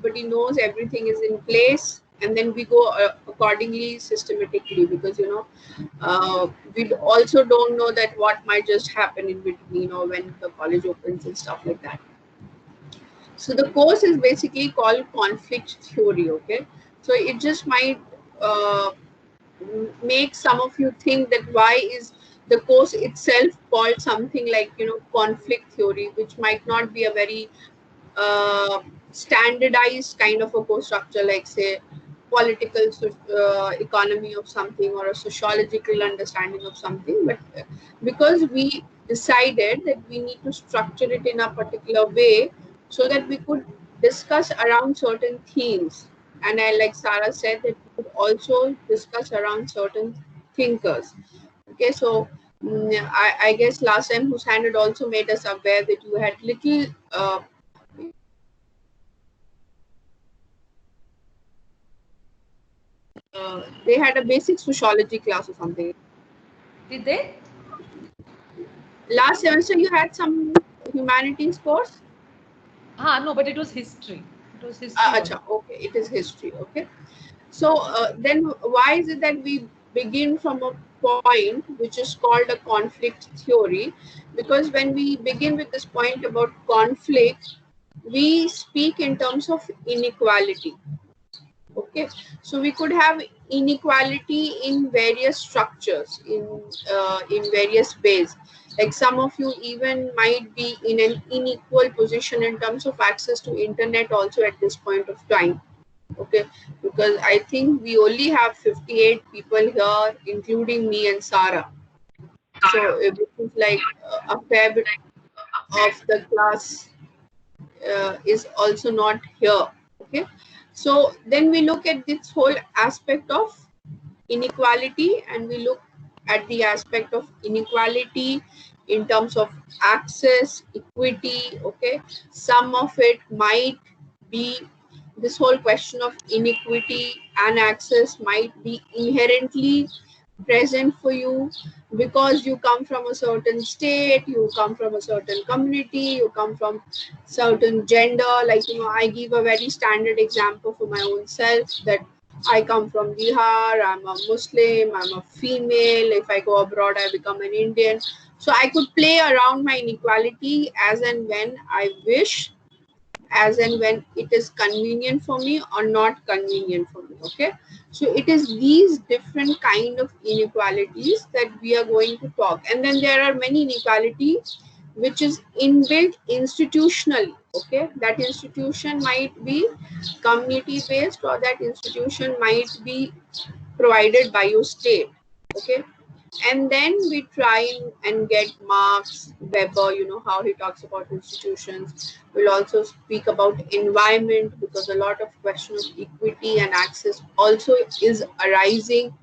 everybody knows everything is in place, and then we go accordingly systematically, because we also don't know that what might just happen in between or when the college opens and stuff like that. So the course is basically called conflict theory. Okay, so it just might uh, make some of you think that why is the course itself called something like conflict theory, which might not be a very uh, standardized kind of a course structure, like say political economy of something or a sociological understanding of something. But because we decided that we need to structure it in a particular way so that we could discuss around certain themes, and I, like Sarah said, that we could also discuss around certain thinkers. Okay, so I guess last time Hussain had also made us aware that you had little they had a basic sociology class or something. Did they? Last semester you had some humanities course? No, but it was history. It was history Acha, also. okay, it is history. Okay. So then why is it that we begin from a point which is called a conflict theory? Because when we begin with this point about conflict, we speak in terms of inequality. Okay, so we could have inequality in various structures, in various ways. Like some of you even might be in an unequal position in terms of access to internet also at this point of time. Okay, because I think we only have 58 people here, including me and Sarah. So it is like a fair bit of the class is also not here. Okay, so then we look at this whole aspect of inequality, and we look at the aspect of inequality in terms of access, equity. Okay, some of it might be, this whole question of inequity and access might be inherently present for you because you come from a certain state, you come from a certain community, you come from certain gender. Like I give a very standard example for my own self, that I come from Bihar, I'm a Muslim, I'm a female. If I go abroad, I become an Indian. So I could play around my inequality as and when I wish, as and when it is convenient for me or not convenient for me. Okay, so it is these different kind of inequalities that we are going to talk. And then there are many inequalities which is inbuilt institutionally. Okay, that institution might be community based, or that institution might be provided by your state. Okay, and then we try and get Marx, Weber, how he talks about institutions. We'll also speak about environment, because a lot of question of equity and access also is arising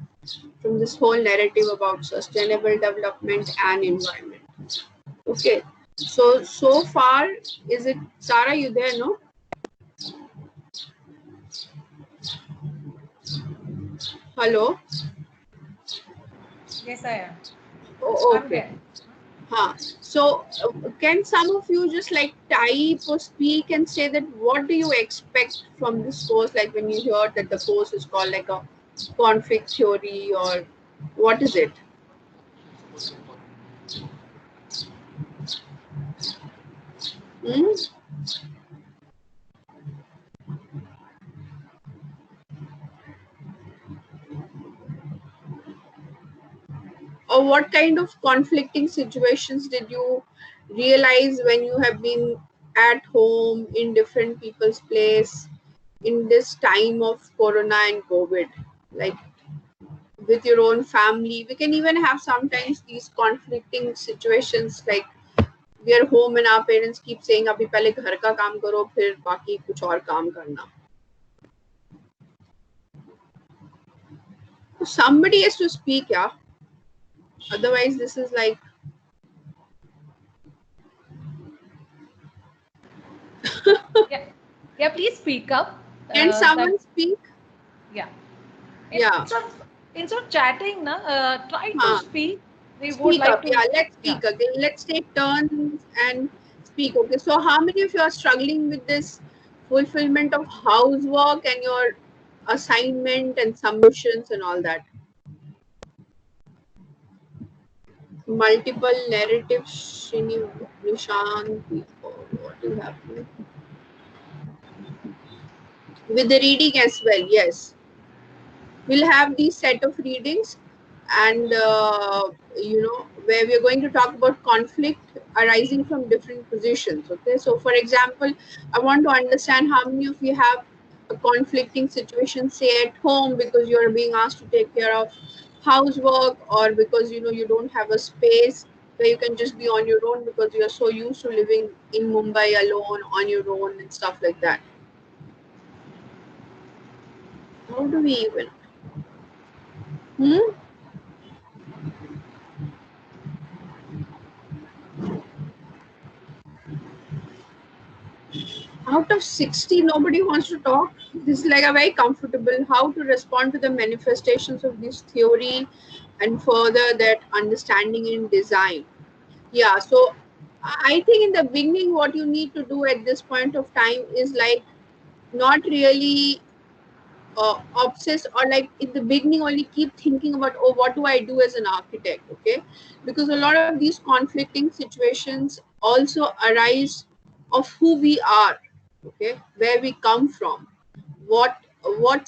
from this whole narrative about sustainable development and environment. Okay, so far, is it Sarah, you there? No? Hello? Yes, I am. Oh, I'm okay. here. Huh. So, can some of you just like type or speak and say that what do you expect from this course? Like when you hear that the course is called like a conflict theory, or what is it? Hmm? Or what kind of conflicting situations did you realize when you have been at home in different people's place in this time of Corona and COVID? Like with your own family, we can even have sometimes these conflicting situations, like we are home and our parents keep saying अभी पहले घर का काम करो फिर बाकी कुछ और काम करना. So somebody has to speak, yeah, otherwise this is like Yeah. Yeah, please speak up. can That someone speak? Yeah. Yeah. Instead of chatting, try to Huh. speak. We would Speak like up. to. Yeah, let's Yeah. speak again. Let's take turns and speak. Okay, so how many of you are struggling with this fulfillment of housework and your assignment and submissions and all that. Multiple narratives, Nishanti. Oh, what is happening? With the reading as well, yes. We'll have these set of readings, and where we're going to talk about conflict arising from different positions. Okay, so for example, I want to understand how many of you have a conflicting situation, say at home, because you're being asked to take care of housework, or because you don't have a space where you can just be on your own because you're so used to living in Mumbai alone on your own and stuff like that. How do we even out of 60 nobody wants to talk? This is like a very comfortable how to respond to the manifestations of this theory and further that understanding in design. Yeah, so I think in the beginning what you need to do at this point of time is like not really obsessed, or like in the beginning only keep thinking about, oh, what do I do as an architect? Okay, because a lot of these conflicting situations also arise of who we are, okay, where we come from, what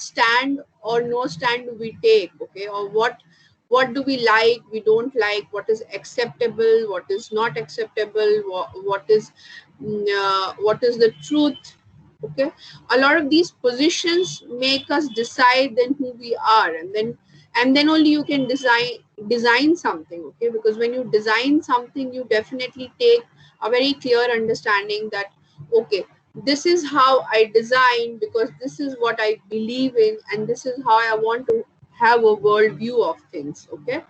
stand or no stand do we take, okay, or what do we like, we don't like, what is acceptable, what is not acceptable, what is the truth. Okay, a lot of these positions make us decide then who we are, and then only you can design something. Okay, because when you design something you definitely take a very clear understanding that, okay, this is how I design because this is what I believe in and this is how I want to have a world view of things. Okay,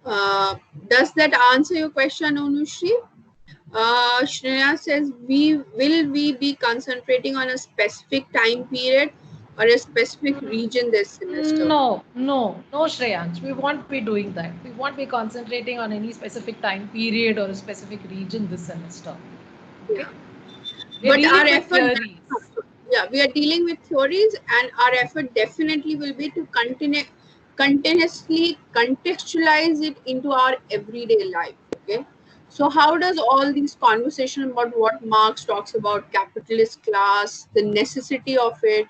uh, does that answer your question, Anushri? Shreya says, we be concentrating on a specific time period or a specific region this semester? No, Shreyansh. We won't be doing that. We won't be concentrating on any specific time period or a specific region this semester. Okay? Yeah. We're But our dealing with effort, theories. yeah, we are dealing with theories, and our effort definitely will be to continuously contextualize it into our everyday life. Okay, so how does all these conversation about what Marx talks about capitalist class, the necessity of it,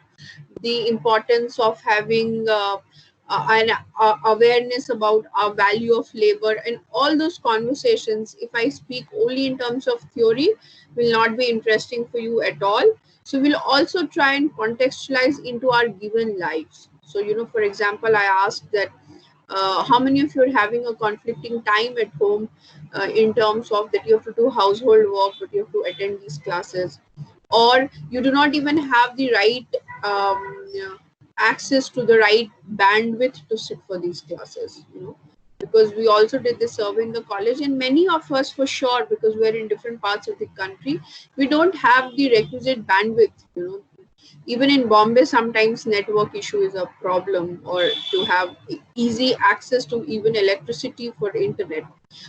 the importance of having an awareness about our value of labor, and all those conversations, if I speak only in terms of theory, will not be interesting for you at all. So we'll also try and contextualize into our given lives. So for example, I asked that how many of you are having a conflicting time at home, in terms of that you have to do household work but you have to attend these classes, or you do not even have the right access to the right bandwidth to sit for these classes, because we also did this survey in the college, and many of us, for sure, because we're in different parts of the country, we don't have the requisite bandwidth. Even in Bombay, sometimes network issue is a problem, or to have easy access to even electricity for internet.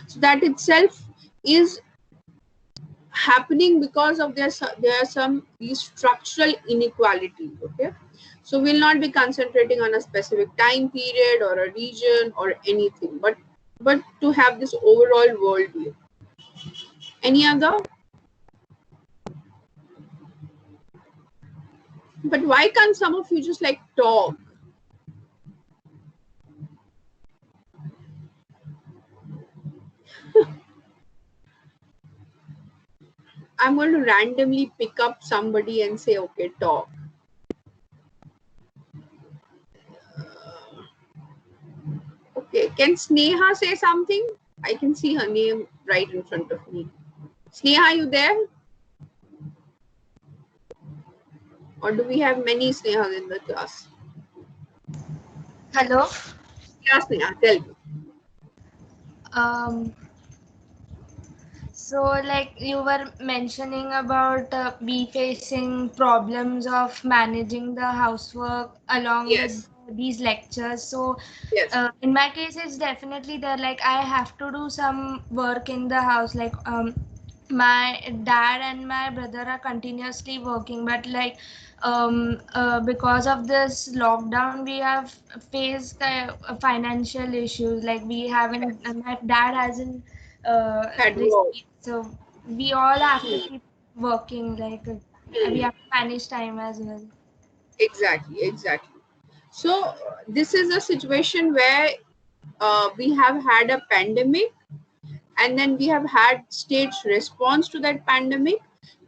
So that itself is happening because of there are some these structural inequalities. Okay, so we'll not be concentrating on a specific time period or a region or anything, but to have this overall worldview. Any other? But why can't some of you just like talk? I'm going to randomly pick up somebody and say, okay, talk. Okay, can Sneha say something? I can see her name right in front of me. Sneha, are you there? Or do we have many Snehas in the class? Hello. Yeah, Sneha, tell me. So like you were mentioning about me facing problems of managing the housework along Yes, with these lectures. So yes. in my case, it's definitely there. Like I have to do some work in the house, like my dad and my brother are continuously working, but like because of this lockdown we have faced financial issues, like we haven't my dad hasn't Had work. received, so we all have to Hmm. keep working, like we Hmm. have to manage time as well. Exactly, exactly. So this is a situation where we have had a pandemic, and then we have had states response to that pandemic,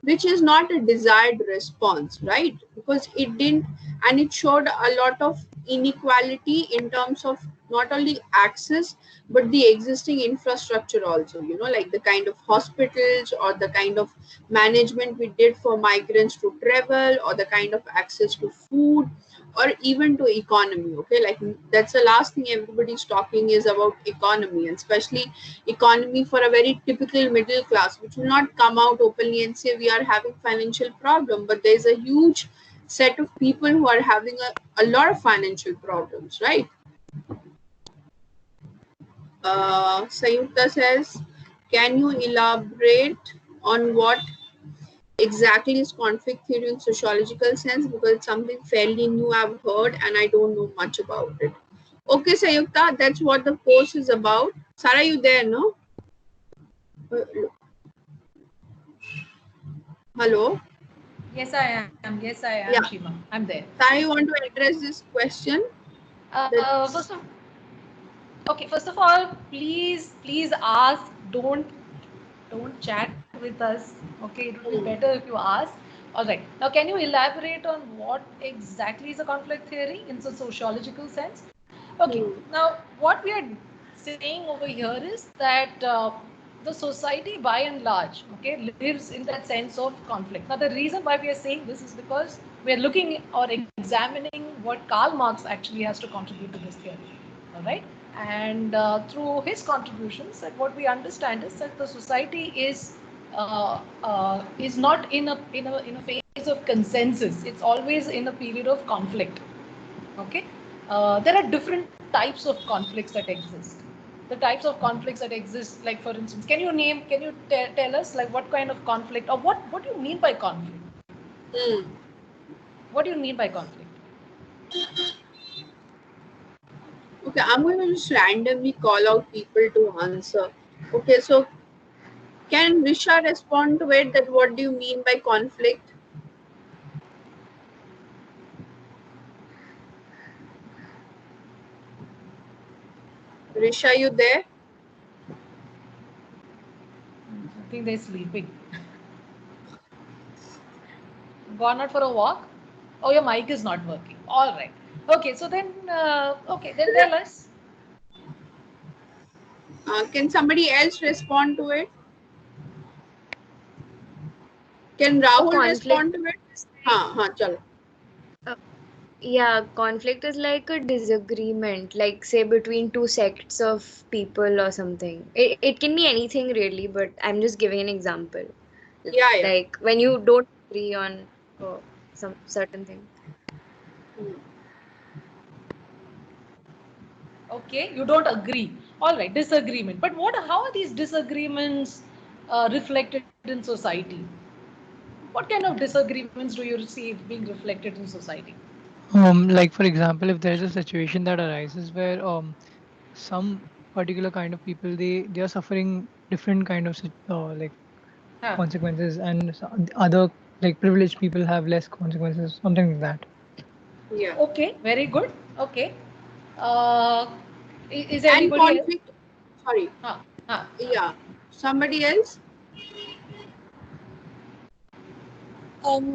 which is not a desired response, right? Because it didn't, and it showed a lot of inequality in terms of not only access but the existing infrastructure also, like the kind of hospitals or the kind of management we did for migrants to travel, or the kind of access to food, or even to economy. Okay, like that's the last thing everybody's talking is about economy, and especially economy for a very typical middle class, which will not come out openly and say we are having financial problem, but there's a huge set of people who are having a lot of financial problems, right? Sayukta says, can you elaborate on what exactly is conflict theory in sociological sense, because it's something fairly new I've heard and I don't know much about it. Okay, Sayukta, that's what the course is about. Sarah, you there, no? Uh, Hello? Yes, I am. Yes, I am, Yeah. Shima. I'm there. Sarah, you want to address this question? First That's of Okay, first of all, please ask. Don't chat with us. Okay, it would be hmm, better if you ask. All right. Now, can you elaborate on what exactly is a conflict theory in the sociological sense? Okay. hmm, Now, what we are saying over here is that the society, by and large, okay, lives in that sense of conflict. Now, the reason why we are saying this is because we are looking or examining what Karl Marx actually has to contribute to this theory. All right. And through his contributions, that what we understand is that the society is not in a phase of consensus. It's always in a period of conflict. Okay, there are different types of conflicts that exist. The types of conflicts that exist, like for instance, can you tell us like what kind of conflict, or what do you mean by conflict? hmm. What do you mean by conflict? Okay, I'm going to just randomly call out people to answer. Okay, so can Risha respond to it, that what do you mean by conflict? Risha, you there? I think they're sleeping. Gone out for a walk? Oh, your mic is not working. All right. Okay, then tell us. Can somebody else respond to it? Can So Rahul conflict respond to it? is like, Chalo. uh, yeah, conflict is like a disagreement, like say between two sects of people or something. It can be anything really, but I'm just giving an example. Yeah, yeah. Like when you don't agree on some certain thing. Hmm. Okay, you don't agree. All right, disagreement. But how are these disagreements reflected in society? What kind of disagreements do you see being reflected in society? Like for example, if there is a situation that arises where some particular kind of people they are suffering different kind of like Huh. consequences, and other like privileged people have less consequences, something like that. Yeah. Okay, very good. Okay. Uh, is there And anybody else? conflict, sorry. Huh, huh, huh. Yeah. Somebody else?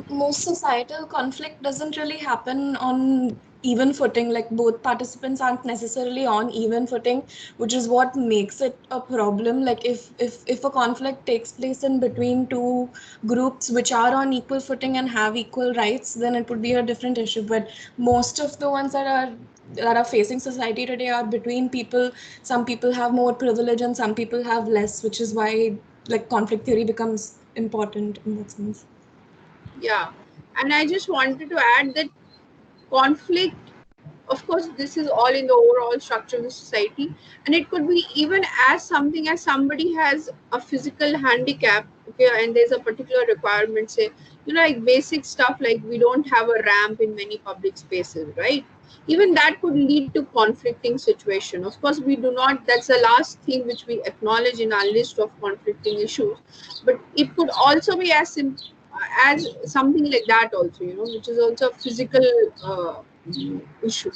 Most societal conflict doesn't really happen on even footing. Like both participants aren't necessarily on even footing, which is what makes it a problem. Like if a conflict takes place in between two groups which are on equal footing and have equal rights, then it would be a different issue. But most of the ones that are facing society today are between people. Some people have more privilege and some people have less, which is why like conflict theory becomes important in that sense. Yeah. And I just wanted to add that conflict, of course, this is all in the overall structure of the society, and it could be even as something as somebody has a physical handicap, okay, and there's a particular requirement, say, like basic stuff like we don't have a ramp in many public spaces, right? Even that could lead to conflicting situation. Of course, we do not, that's the last thing which we acknowledge in our list of conflicting issues, but it could also be as something like that also, which is also a physical issue,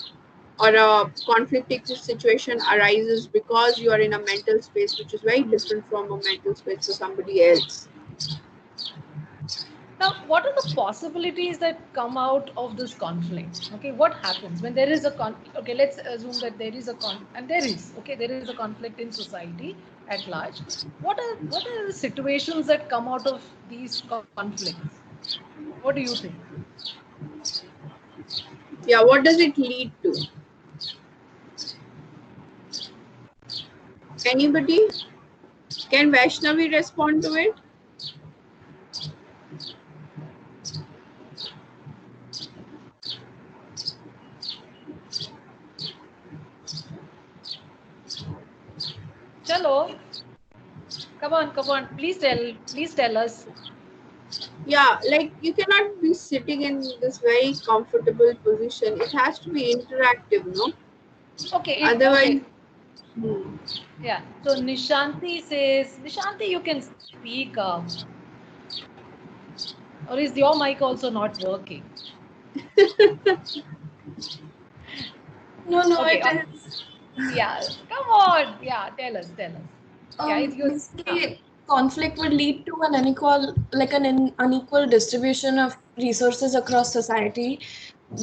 or a conflicting situation arises because you are in a mental space which is very different from a mental space for somebody else. Now, what are the possibilities that come out of this conflict? Okay, what happens when there is a okay, let's assume that there is a and there is, okay, there is a conflict in society at large. What are the situations that come out of these conflicts? What do you think? Yeah, what does it lead to? Anybody? Can Vaishnavi respond to it? Chalo, come on, please tell us. Yeah, like you cannot be sitting in this very comfortable position. It has to be interactive, no? Okay. Otherwise, okay. Yeah. So Nishanti says, Nishanti, you can speak up. Or is your mic also not working? No, okay, it is. Yeah, come on. Yeah, tell us. Yeah, it's your. Basically, conflict would lead to an unequal distribution of resources across society,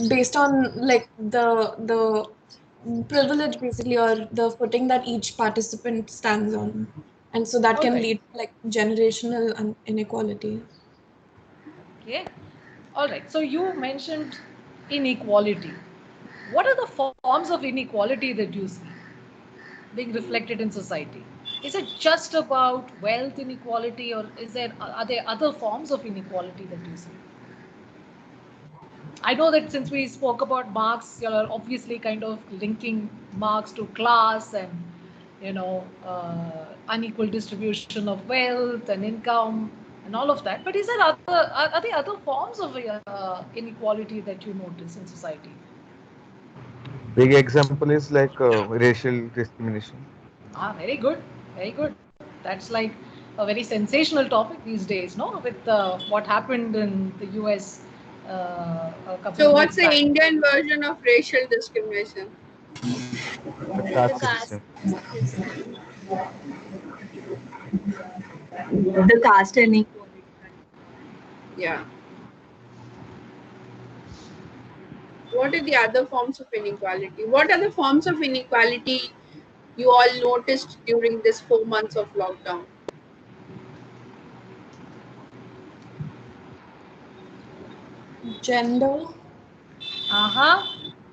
based on like the privilege, basically, or the footing that each participant stands on, and so that can lead to like generational inequality. Okay. All right. So you mentioned inequality. What are the forms of inequality that you see being reflected in society? Is it just about wealth inequality, or are there other forms of inequality that you see? I know that since we spoke about Marx, you're obviously kind of linking Marx to class and unequal distribution of wealth and income and all of that. But are there other forms of inequality that you notice in society? Big example is like racial discrimination. Very good, very good. That's like a very sensational topic these days, no? With what happened in the US a couple so of what's weeks the back. Indian version of racial discrimination? The caste system. The caste inequality. Yeah. What are the other forms of inequality? What are the forms of inequality you all noticed during this 4 months of lockdown? Gender.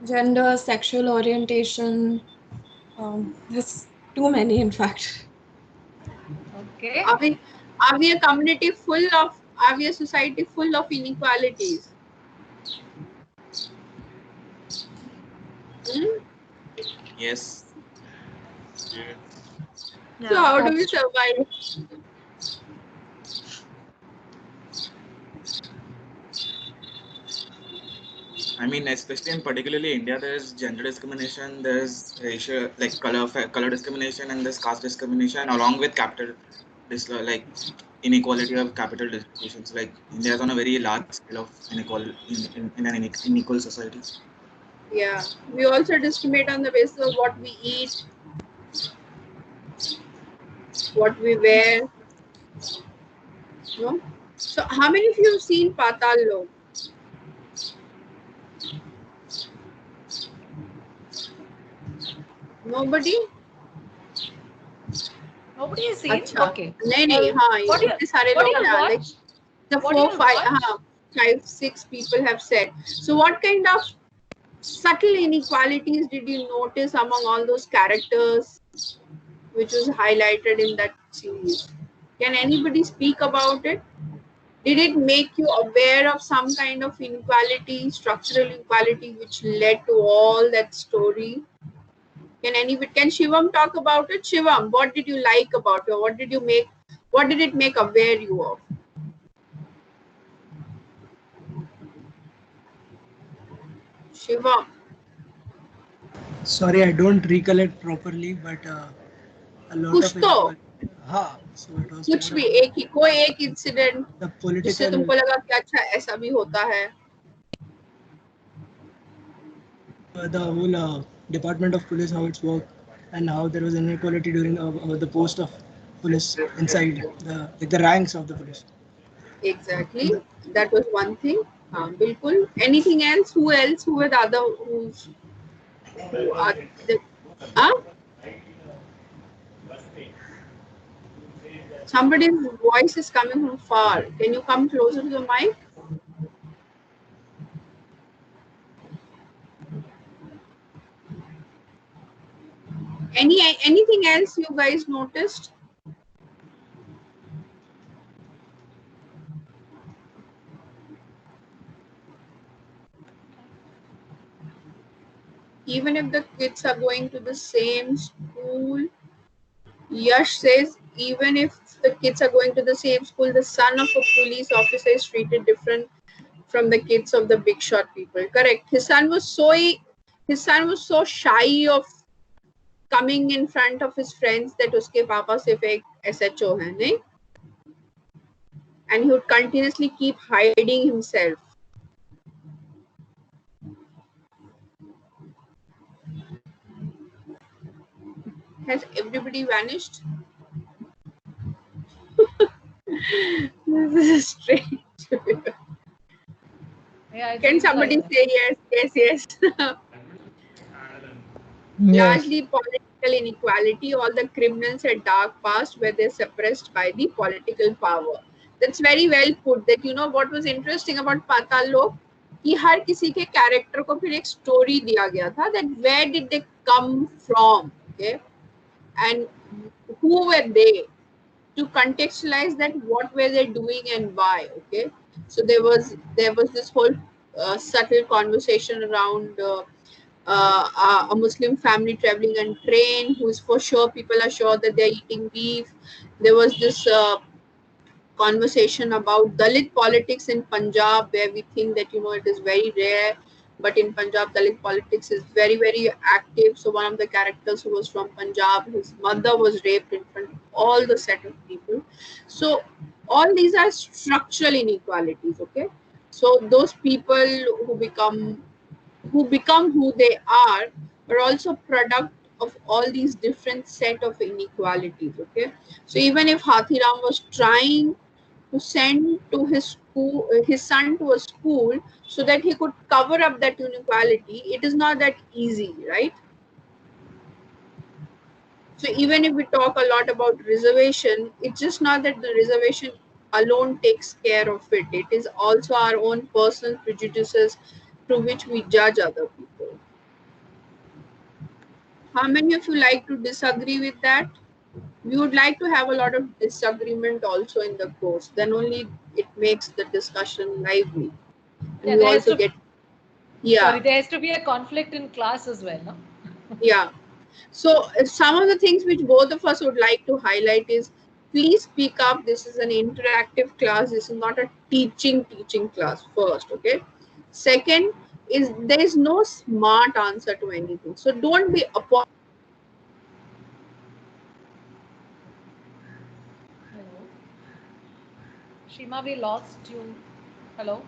Gender, sexual orientation. There's too many, in fact. Okay. Are we a community are we a society full of inequalities? Yes. Yeah, so how do we survive? I mean, especially in particularly India, there's gender discrimination, there's racial, like color discrimination, and there's caste discrimination, along with inequality of capital distributions. Like India is on a very large scale of inequality in an unequal society. Yeah, we also discriminate on the basis of what we eat, what we wear. No? So, how many of you have seen Patal Lok? Nobody? Nobody has seen? Achha. Okay. नहीं, the 4, 5, 6 people have said. So what kind of subtle inequalities did you notice among all those characters which was highlighted in that series? Can anybody speak about it? Did it make you aware of some kind of inequality, structural inequality, which led to all that story? Can Shivam talk about it? Shivam, what did you like about it? What did you make What did it make aware you of? Shiva. Sorry, I don't recollect properly, but a lot कुछ of तो inequality. हाँ, so it was कुछ more भी about एक ही कोई एक incident the जिससे political, तुमको लगा कि अच्छा ऐसा भी होता है. the whole department of police, how it's work, and how there was inequality during the post of police inside the ranks of the police. Exactly. That was one thing. हाँ बिल्कुल. Anything else? Who else? Who were the other? Who are the? Huh? Somebody's voice is coming from far. Can you come closer to the mic? Anything else you guys noticed? Even if the kids are going to the same school, Yash says even if the kids are going to the same school, the son of a police officer is treated different from the kids of the big shot people. Correct. His son was so shy of coming in front of his friends that uske papa sirf ek SHO hai, nahi? And he would continuously keep hiding himself. Has everybody vanished? This is strange. Yeah, it Can seems somebody like that. say yes? Yes, yes. Yes. Largely political inequality, all the criminals had dark past where they're suppressed by the political power. That's very well put. That you know what was interesting about Patal Lok, कि हर किसी के character को फिर एक story दिया गया था that where did they come from, okay, and who were they, to contextualize that what were they doing and why, okay. So there was this whole subtle conversation around a Muslim family traveling on train, who is for sure, people are sure that they're eating beef. There was this conversation about Dalit politics in Punjab, where we think that it is very rare, but in Punjab, Dalit politics is very, very active. So one of the characters who was from Punjab, his mother was raped in front of all the set of people. So all these are structural inequalities, okay. So those people who become who they are also product of all these different set of inequalities, okay. So even if Hathiram was trying to send to his son to a school so that he could cover up that inequality, it is not that easy, right? So even if we talk a lot about reservation, it's just not that the reservation alone takes care of it. It is also our own personal prejudices through which we judge other people. How many of you like to disagree with that? We would like to have a lot of disagreement also in the course. Then only it makes the discussion lively. And Yeah, we there has also to get, yeah. sorry, there has to be a conflict in class as well, no? Yeah. So some of the things which both of us would like to highlight is, please speak up. This is an interactive class. This is not a teaching class first, okay? Second is there is no smart answer to anything. So don't be Hello. Shima, we lost you. Hello.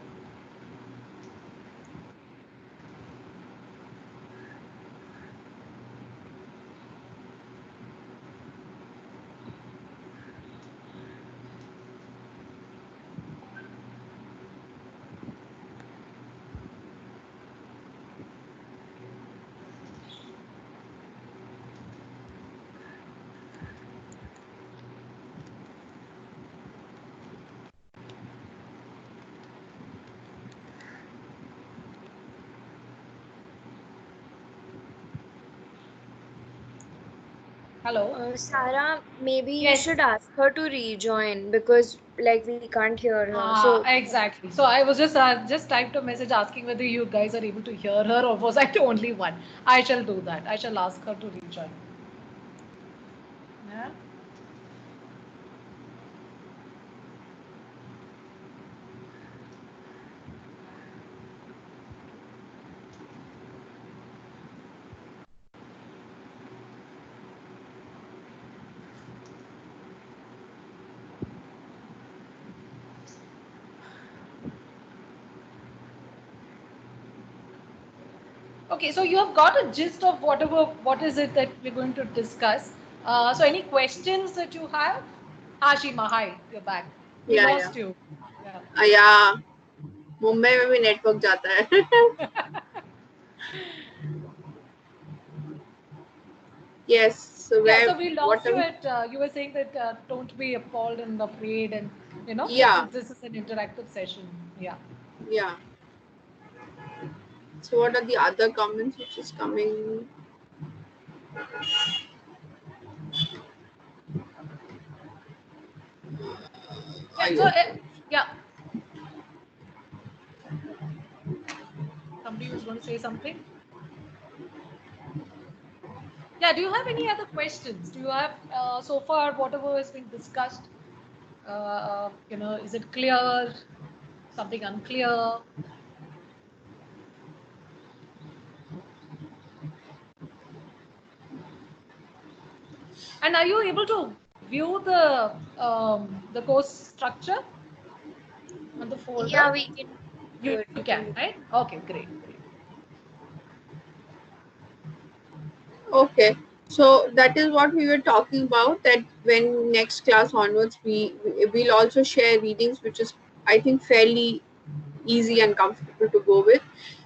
Hello. Sarah, maybe you Yes. should ask her to rejoin because like we can't hear her. So Exactly. So I was just typed a message asking whether you guys are able to hear her or was I the only one? I shall do that. I shall ask her to rejoin. Yeah. Okay, so you have got a gist of what is it that we're going to discuss. So any questions that you have? Hashima, hi, you're back. We Yeah, lost you. Yeah. yeah. Mumbai में भी network जाता है. Yes. So Yeah, where so we lost what you are at, you were saying that don't be appalled and afraid, and yeah, this is an interactive session. Yeah. yeah. So what are the other comments which is coming? Yeah, so, yeah. Somebody was going to say something. Yeah, do you have any other questions? Do you have, so far, whatever has been discussed, is it clear? Something unclear? And are you able to view the course structure on the folder? Yeah, we can. You can, right? Okay, great. Okay. So that is what we were talking about, that when next class onwards we'll also share readings which is, I think, fairly easy and comfortable to go with.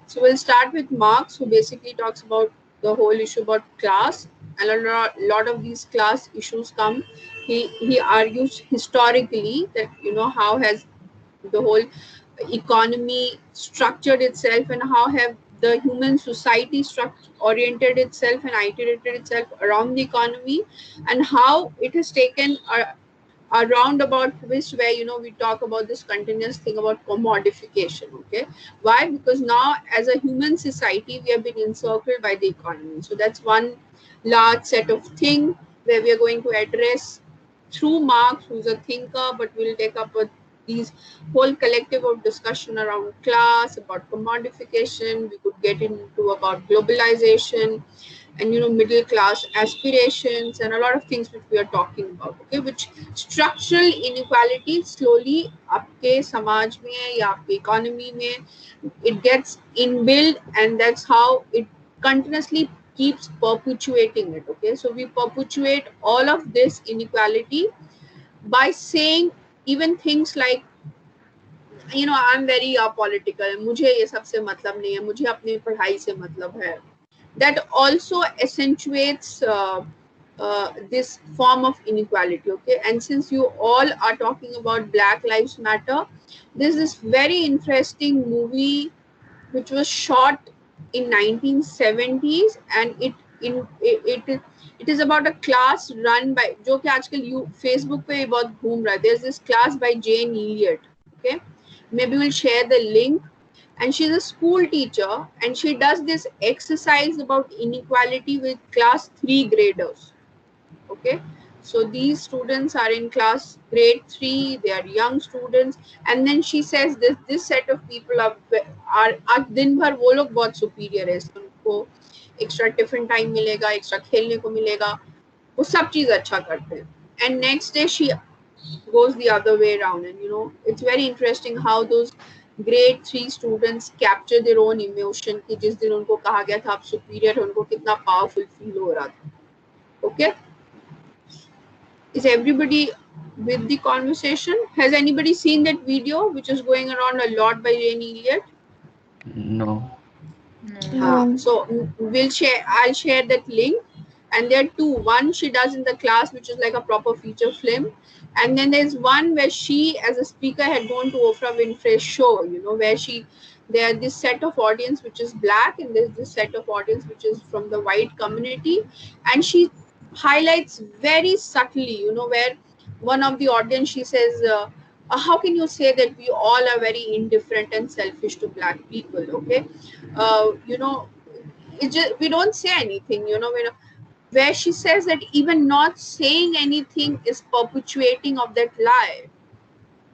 So we'll start with Marx, who basically talks about the whole issue about class, and lot of these class issues come. He argues historically that how has the whole economy structured itself, and how have the human society oriented itself and iterated itself around the economy, and how it has taken a roundabout twist where we talk about this continuous thing about commodification. Okay, why? Because now as a human society we have been encircled by the economy. So that's one large set of thing where we are going to address through Marx, who's a thinker, but we'll take up these whole collective of discussion around class, about commodification. We could get into about globalization, and middle class aspirations, and a lot of things which we are talking about. Okay, which structural inequality slowly आपके समाज में या आपके economy में it gets inbuilt, and that's how it continuously keeps perpetuating it. Okay, so we perpetuate all of this inequality by saying even things like I'm very apolitical, मुझे ये सब से मतलब नहीं है, मुझे अपनी पढ़ाई से मतलब है. That also accentuates this form of inequality. Okay, and since you all are talking about Black Lives Matter, there's this very interesting movie which was shot in 1970s, and it is about a class run by, जो कि आजकल Facebook पे बहुत घूम रहा है. There's this class by Jane Elliott. Okay, maybe we'll share the link. And she's a school teacher, and she does this exercise about inequality with class 3 graders. Okay, so these students are in class grade 3, they are young students, and then she says this set of people are दिन भर वो लोग बहुत superior है, उनको extra tiffin time मिलेगा, extra खेलने को मिलेगा, वो सब चीज अच्छा करते हैं. And next day she goes the other way around, and it's very interesting how those grade 3 students capture their own emotion कि जिस दिन उनको कहा गया था आप superior हो, उनको कितना powerful feel हो रहा था. Okay, is everybody with the conversation? Has anybody seen that video which is going around a lot by Jane Elliott? No. So I'll share that link. And there are two. One she does in the class, which is like a proper feature film, and then there's one where she, as a speaker, had gone to Oprah Winfrey's show. Where there this set of audience which is black, and there's this set of audience which is from the white community, and she highlights very subtly. Where one of the audience, she says, "How can you say that we all are very indifferent and selfish to black people?" Okay, it just, we don't say anything. Where she says that even not saying anything is perpetuating of that lie.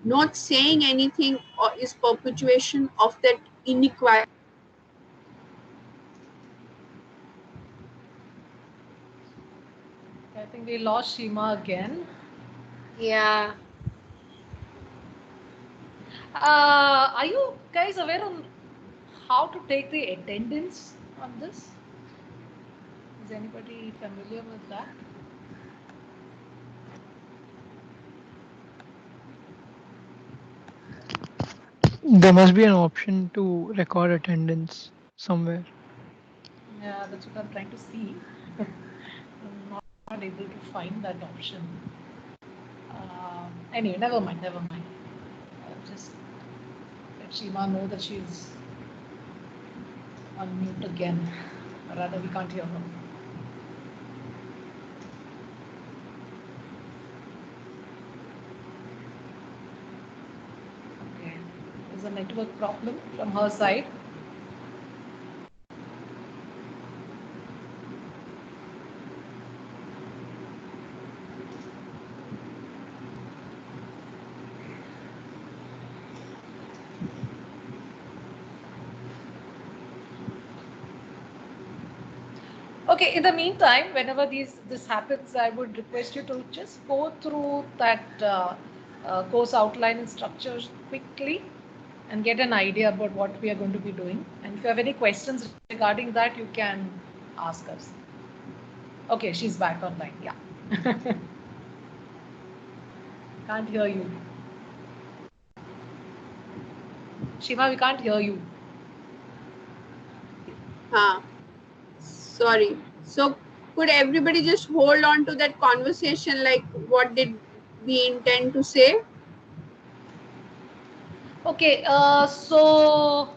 Not saying anything is perpetuation of that inequality. I think we lost Shima again. Yeah. Are you guys aware on how to take the attendance on this? Is anybody familiar with that? There must be an option to record attendance somewhere. Yeah, that's what I'm trying to see. I'm not able to find that option. Anyway, never mind. I'll just let Shima know that she's on mute again. Or rather, we can't hear her. Okay, there's a network problem from her side. Okay, in the meantime, whenever this happens, I would request you to just go through that course outline and structures quickly and get an idea about what we are going to be doing. And if you have any questions regarding that, you can ask us. Okay, she's back online. Yeah. Can't hear you. Shiva, we can't hear you. Sorry. So could everybody just hold on to that conversation, like what did we intend to say? Okay, so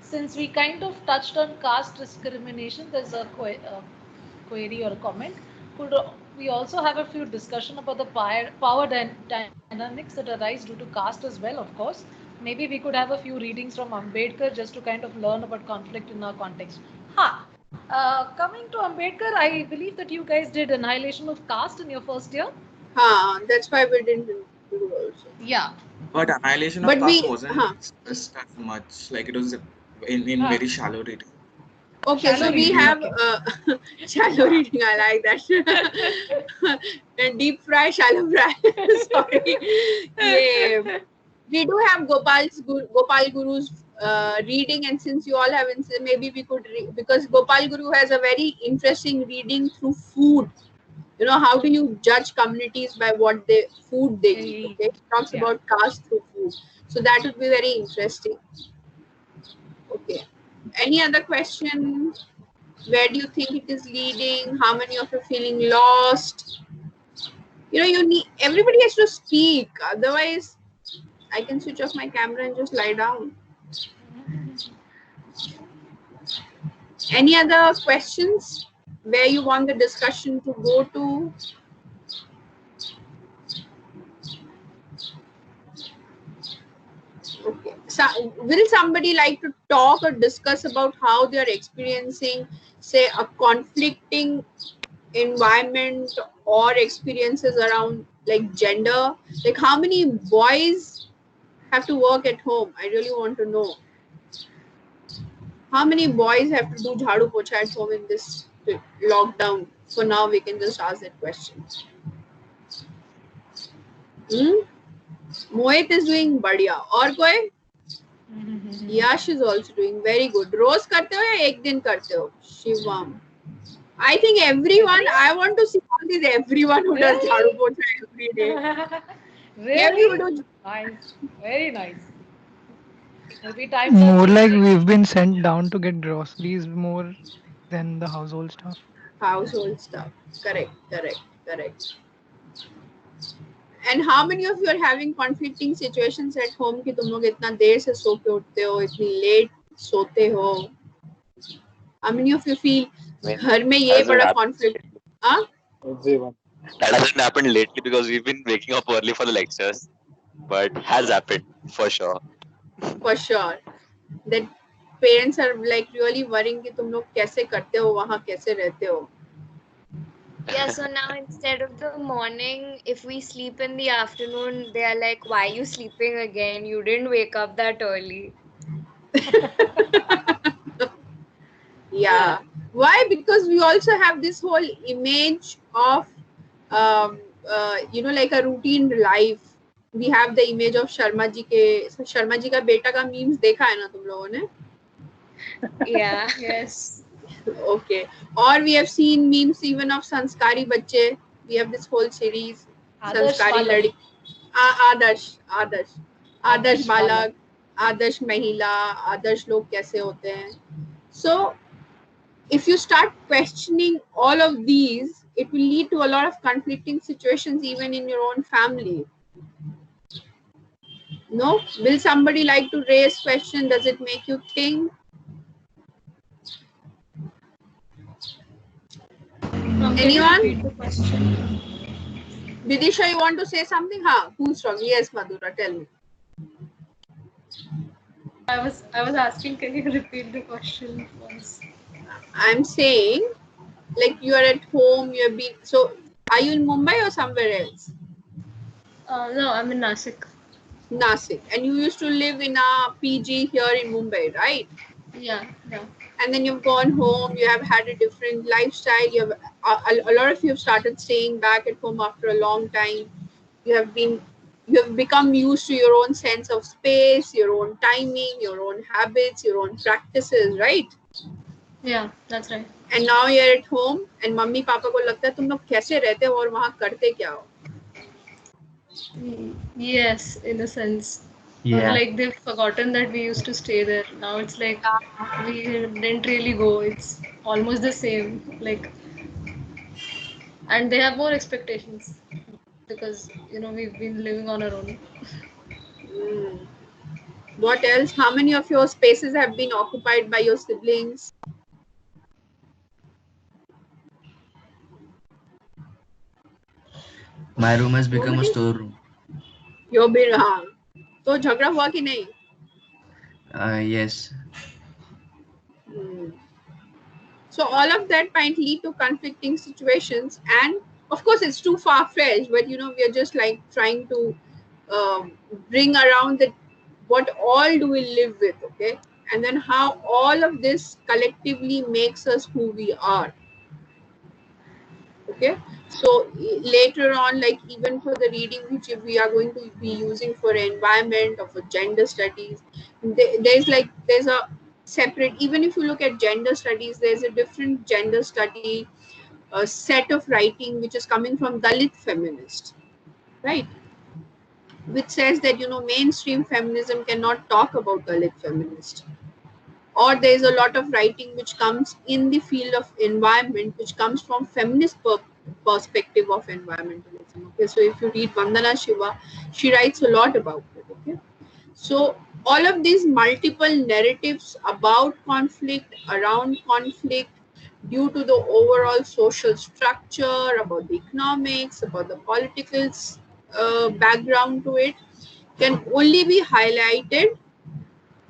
since we kind of touched on caste discrimination, there's a query or a comment. Could we also have a few discussion about the power dynamics that arise due to caste as well, of course. Maybe we could have a few readings from Ambedkar just to kind of learn about conflict in our context. Coming to Ambedkar, I believe that you guys did Annihilation of Caste in your first year. That's why we didn't do also. Yeah. But Annihilation of Caste wasn't stressed as much. Like it was in very shallow reading. Okay, Shallow so we reading. have shallow reading. I like that. And deep fry, shallow fry. Sorry. Yeah. We do have Gopal Guru's reading, and since you all haven't, maybe we could because Gopal Guru has a very interesting reading through food. You know, how do you judge communities by what food they eat? Okay, it talks about caste through food, so that would be very interesting. Okay, any other question? Where do you think it is leading? How many of you are feeling lost? You know, everybody has to speak, otherwise I can switch off my camera and just lie down. Any other questions where you want the discussion to go to? Okay. So, will somebody like to talk or discuss about how they are experiencing, say, a conflicting environment or experiences around like gender? Like how many boys have to work at home? I really want to know. How many boys have to do jhadu pocha at home in this lockdown? For now, we can just ask that question. Mohit is doing badhiya. Aur koi? Yash is also doing very good. Roz karte ho ya ek din karte ho? Shivam. I think everyone, I want to see all these everyone who does jhadu pocha every day. Really? Nice. Very nice. Every time More like we've been sent down to get groceries more than the household stuff. Household stuff. Correct. And how many of you are having conflicting situations at home कि तुम लोग इतना देर से सो के उठते हो, इतनी late सोते हो? How many of you feel घर में ये बड़ा conflict? That hasn't happened lately because we've been waking up early for the lectures, but has happened for sure. For sure. That parents are like really worrying कि तुम लोग कैसे करते हो, वहाँ कैसे रहते हो? Yeah, so now instead of the morning, if we sleep in the afternoon, they are like, why are you sleeping again? You didn't wake up that early. Yeah. Why? Because we also have this whole image of, like a routine life. We have the image of Sharma ji ka beta ka memes देखा है ना तुम लोगों ने? Yeah. Yes. Okay. Or we have seen memes even of Sanskari Bacche. We have this whole series. Adarsh Sanskari Balak. Ladi. Adarsh Balak, Adarsh Mahila, Adarsh log kaise hote hain. So if you start questioning all of these, it will lead to a lot of conflicting situations even in your own family. No? Will somebody like to raise question? Does it make you think? Can you Anyone? repeat the question? Vidisha, you want to say something? Ha, who's wrong? Yes, Madhura, tell me. I was asking, can you repeat the question once? I'm saying, like you are at home, you have been. So, are you in Mumbai or somewhere else? No, I'm in Nasik. Nasik. And you used to live in a PG here in Mumbai, right? Yeah, yeah. And then you've gone home, you have had a different lifestyle, you have a lot of you have started staying back at home after a long time. You have become used to your own sense of space, your own timing, your own habits, your own practices, right? Yeah, that's right. And now you're at home and mummy papa को लगता है तुम लोग कैसे रहते हो और वहाँ करते क्या हो. Yes, in a sense. Or Yeah. like they've forgotten that we used to stay there. Now it's like we didn't really go. It's almost the same. Like, and they have more expectations because we've been living on our own. Hmm. What else? How many of your spaces have been occupied by your siblings? My room has become a Nobody? storeroom. You've been, हाँ. तो झगड़ा हुआ कि नहीं? Yes. Hmm. So all of that might lead to conflicting situations, and of course it's too far-fetched, but we are just like trying to bring around that what all do we live with, okay, and then how all of this collectively makes us who we are. Okay, so later on, like even for the reading which we are going to be using for environment or for gender studies, there's a separate, even if you look at gender studies, there's a different gender study set of writing which is coming from Dalit feminist, right, which says that mainstream feminism cannot talk about Dalit feminist. Or there is a lot of writing which comes in the field of environment, which comes from feminist perspective of environmentalism. Okay, so if you read Vandana Shiva, she writes a lot about it. Okay, so all of these multiple narratives about conflict, around conflict, due to the overall social structure, about the economics, about the political background to it, can only be highlighted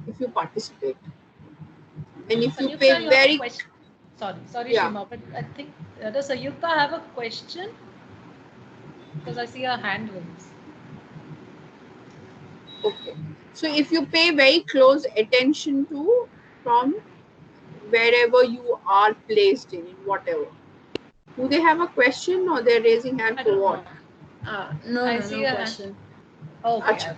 if you participate. And if you Sayukta, pay you have a very, question. Sorry, yeah. Shima, but I think does Sayukta have a question? Because I see her hand raised. Okay. So if you pay very close attention to from wherever you are placed in whatever, do they have a question or they're raising hand I for don't what? know. No, see no a question. Okay. Achha.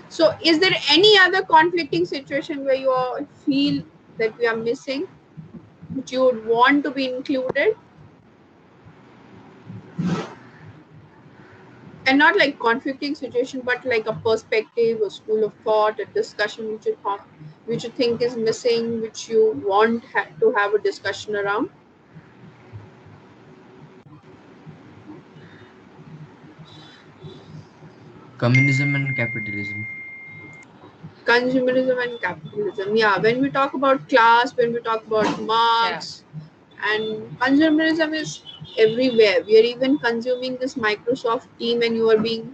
So is there any other conflicting situation where you all feel that we are missing, which you would want to be included? And not like conflicting situation, but like a perspective, a school of thought, a discussion which you think is missing, which you want to have a discussion around. Communism and capitalism. Consumerism and capitalism. Yeah, when we talk about class, when we talk about Marx, and consumerism is everywhere. We are even consuming this Microsoft team, and you are being.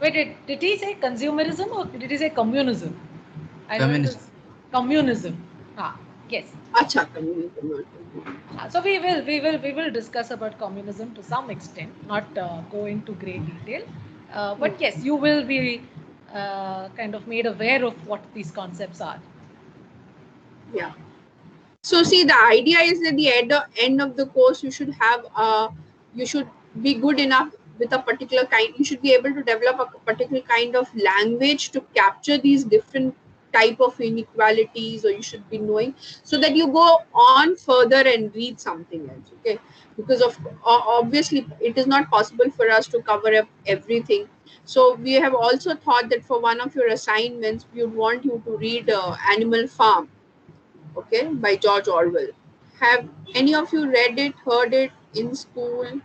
Wait, did he say consumerism or did he say communism? Communism. Communism. Yes. Acha, communism. So we will discuss about communism to some extent, not go into great detail. But yes, you will be kind of made aware of what these concepts are. Yeah. So see, the idea is that at the end of the course, you should be good enough with a particular kind. You should be able to develop a particular kind of language to capture these different type of inequalities, or you should be knowing, so that you go on further and read something else. Okay, because of obviously it is not possible for us to cover up everything. So we have also thought that for one of your assignments we would want you to read Animal Farm, okay, by George Orwell. Have any of you read it, heard it in school?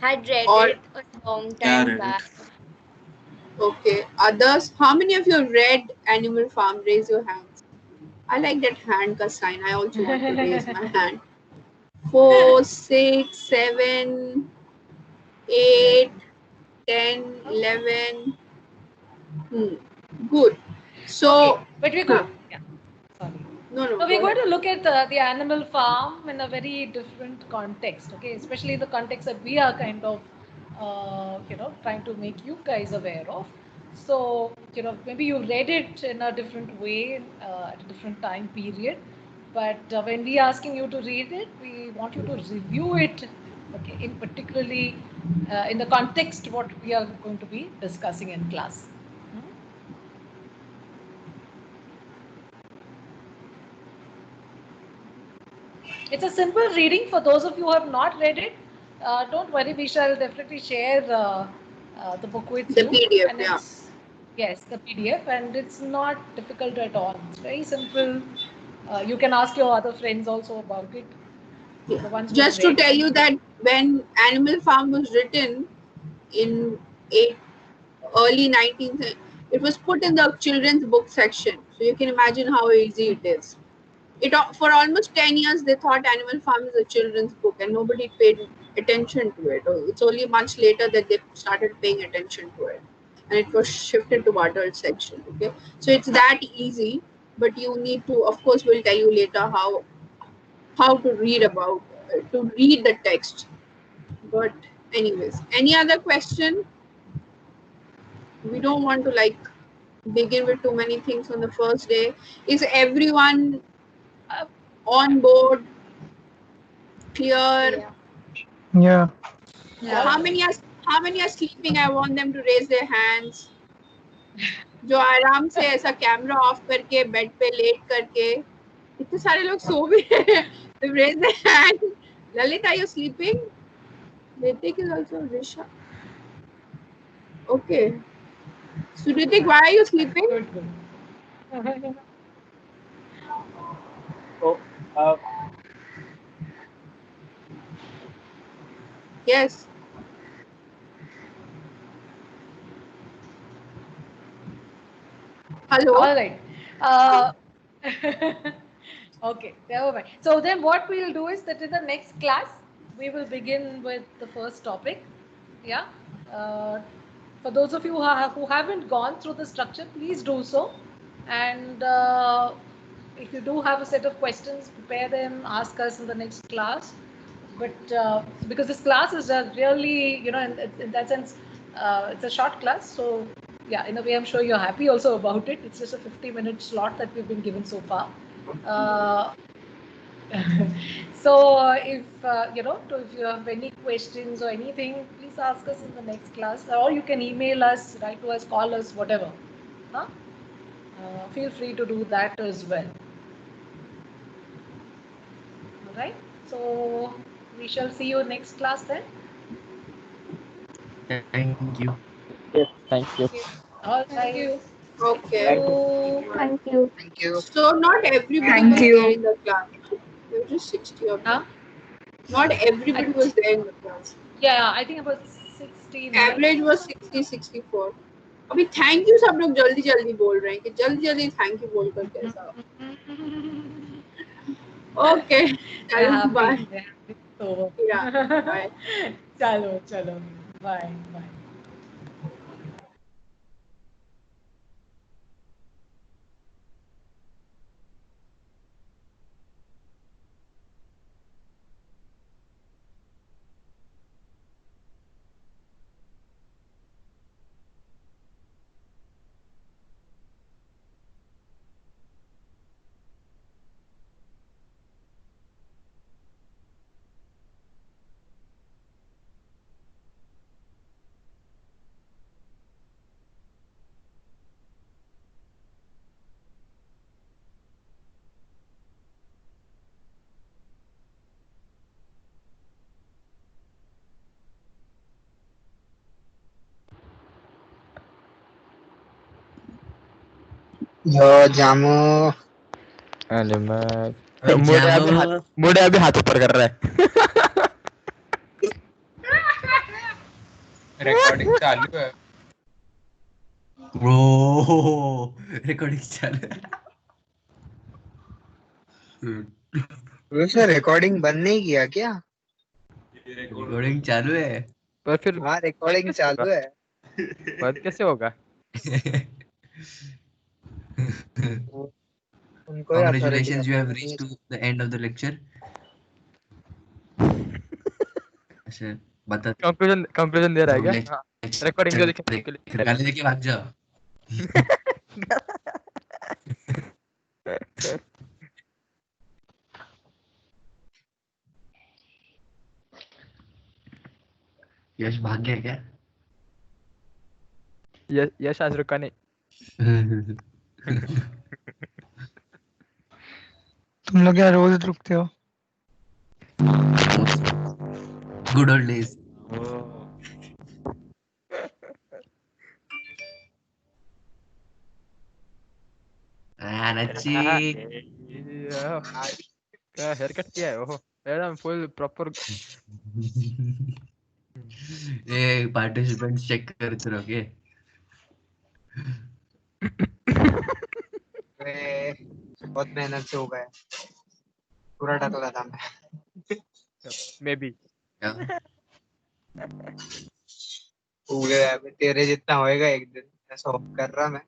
Had read Or it a long Yeah, time read it. back. okay, others, how many of you have read Animal Farm? Raise your hands. I like that hand ka sign. I also want to raise my hand. 4, 6, 7, 8, 10, 11. Good. So, Okay, but we're huh, going. Yeah, sorry. no, So go we're going ahead. to look at the Animal Farm in a very different context. Okay, especially the context that we are kind of, trying to make you guys aware of. So maybe you read it in a different way at a different time period. But when we asking you to read it, we want you to review it. Okay, in particularly in the context what we are going to be discussing in class. Hmm? It's a simple reading for those of you who have not read it. Don't worry, we shall definitely share the book with The you. PDF, And yeah. it's, yes, the PDF, and it's not difficult at all. It's very simple. You can ask your other friends also about it. The ones who have Just to read. tell you that when Animal Farm was written in eight, early 19th, it was put in the children's book section. So you can imagine how easy it is. For almost 10 years they thought Animal Farm is a children's book and nobody paid attention to it. It's only much later that they started paying attention to it, and it was shifted to adult section. Okay, so it's that easy, but you need to, of course we'll tell you later how to read about to read the text. But anyways, any other question? We don't want to like begin with too many things on the first day. Is everyone on board, clear? Yeah. Yeah. How many are sleeping? I want them to raise their hands. जो आराम से ऐसा camera off करके bed पे late करके, इतने सारे लोग सो भी रहे हैं. Raise their hand. Lalit, are you sleeping? Ritik is also Risha. Okay. So Ritik, why are you sleeping? Good, good. So, Yes. Hello. All right. Okay, never mind. So then what we'll do is that in the next class, we will begin with the first topic. Yeah. For those of you who haven't gone through the structure, please do so. And if you do have a set of questions, prepare them, ask us in the next class. But because this class is really, in that sense, it's a short class. So yeah, in a way, I'm sure you're happy also about it. It's just a 50-minute slot that we've been given so far. So if if you have any questions or anything, please ask us in the next class, or you can email us, write to us, call us, whatever. Huh? Feel free to do that as well. All right. So we shall see you next class then. Thank you. yes, thank you. All Thank right. you. Okay. Thank you. Thank you. Thank you. So not everybody Thank was there you. in the class. There were just 60 of Huh? them. Not everybody was there in the class. Yeah, I think about 16. Average was 60, 64. अभी thank you सब लोग जल्दी जल्दी बोल रहे हैं कि जल्दी जल्दी थैंक यू बोलकर कैसा. ओके चलो बाय. So, या बाय. chalo. Bye. यो जामो अरे मैं ओए जामो मुड़े अभी हाथ ऊपर कर रहा है। रिकॉर्डिंग चालू है। ब्रो रिकॉर्डिंग चालू है। वैसे रिकॉर्डिंग बंद नहीं किया क्या? रिकॉर्डिंग चालू है। पर फिर हाँ रिकॉर्डिंग चालू है। बंद कैसे होगा? उनको ही authority Congratulations, you have reached to the end of the lecture. अच्छा बता कंक्लूजन दे रहा है क्या? हाँ, रिकॉर्डिंग को दिखाने के लिए। गाली देके भाग जाओ। यश भाग गया क्या? यश आज रुका नहीं। तुम लोग क्या रोज रुकते हो? Good old days. नच्ची क्या हेयर कट किया है? ओहो एकदम फुल प्रॉपर। ये पार्टिसिपेंट्स चेक करते रहोगे। बहुत मेहनत से हो गया, पूरा टकला था मैं। मे बी हो गया, तेरे जितना होएगा एक दिन, ऐसा कर रहा मैं।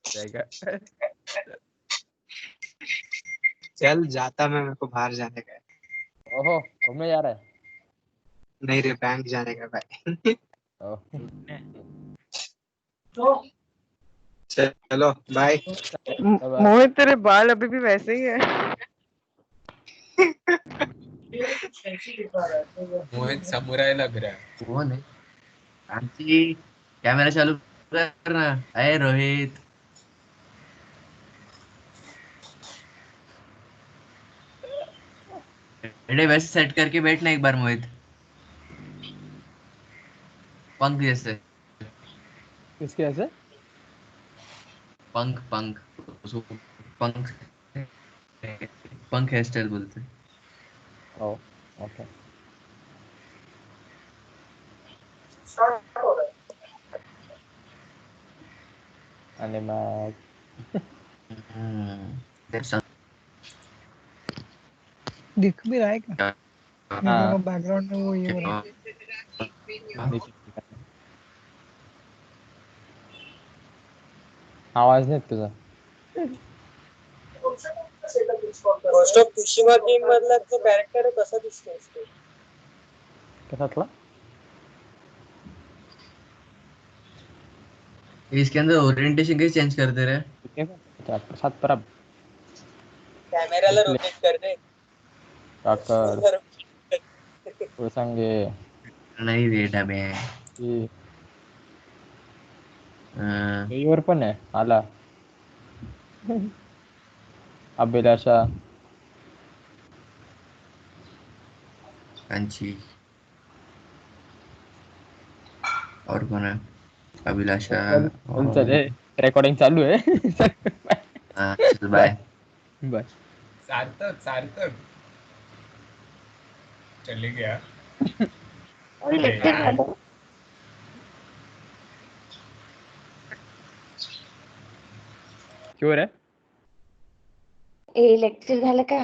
जाएगा। चल जाता मैं, मेरे को बाहर जाने का है। ओहो घूमने जा रहा है? नहीं रे, बैंक जाने का भाई। चलो बाय। मोहित तेरे बाल अभी भी वैसे ही है। मोहित समुराई लग रहा है। कौन है? आंटी कैमरा चालू करना। अरे रोहित अरे वैसे सेट करके बैठना एक बार मोहित, पंख जैसे। किसके ऐसे? पंख पंख उसको पंख पंख हेयर स्टाइल बोलते हैं। Oh okay. अरे मैं दिख भी रहा है क्या? मेरे हाँ को बैकग्राउंड में वो ये हो रहा है। आवाज नाही येत तुझा। गोष्ट ऑफ तुशिमा गेम मधला तो कॅरेक्टर कसा दिसतो? कशातला? इसके अंदर ओरिएंटेशन कैसे चेंज करते रहे? प्रसाद परब कॅमेराला रोटेट कर दे। काकर सांगे नहीं बेटा मैं वर पण आहे आला अभिलाषा कांची और कौन है? अभिलाषा चले रिकॉर्डिंग चालू है। चल बाय बाय। सार्थक सार्थक चले गया। क्यों रे? ए लेक्चर झालं का?